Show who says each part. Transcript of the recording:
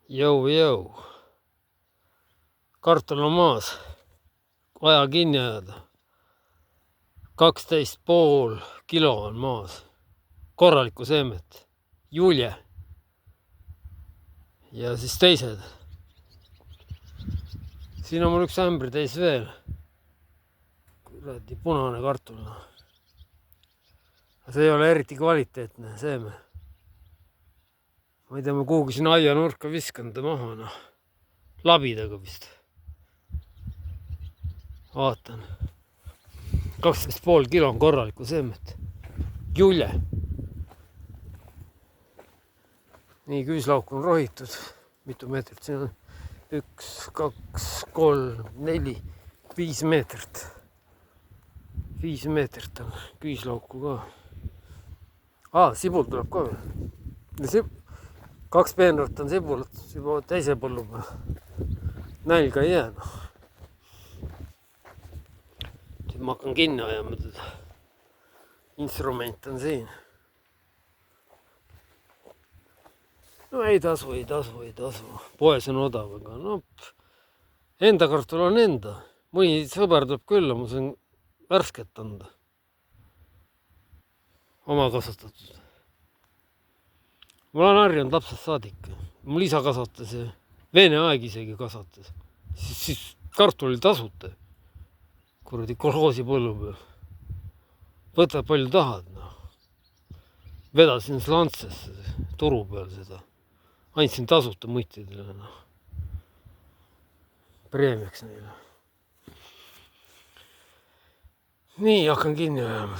Speaker 1: Jõu. Kartul on maas. Vaja kinni ajada. 12,5 kilo on maas. Korralikku seemet. Julje. Ja siis teised. Siin on mul üks ämbri täis veel. Kuradi punane kartul. See ei ole eriti kvaliteetne seeme. Ma ei tea, ma kuhugi siin aia nurka viskan ta maha. Labidaga vist. Vaatan. 12,5 kilo on korralikku seemet. Julje. Nii, küüslauk on rohitud. Mitu meetrit siin on? 1, 2, 3, 4, 5 meetrit. 5 meetrit on küüslauku ka. Sibul tuleb ka veel. 2 peenrat on sibulat juba teise põllu peal. Nälga ei jää. Nüüd ma hakkan kinni ajama teda. Instrument on siin. No ei tasu. Poes on odav, aga enda kartul on enda. Mõni sõber tuleb külla, ma saan värsket anda. Oma kasvatatud. Mul on harjunud lapsest saadik. Mul isa kasvatas ja Vene aeg isegi kasvatas. Siis kartul oli tasuta. Kuradi kolhoosi põllu peal. Võta palju tahad. Vedasin Slantsesse turu peal seda. Andsin tasuta mõttidele. Preemiaks neile. Nii, hakkan kinni ajama.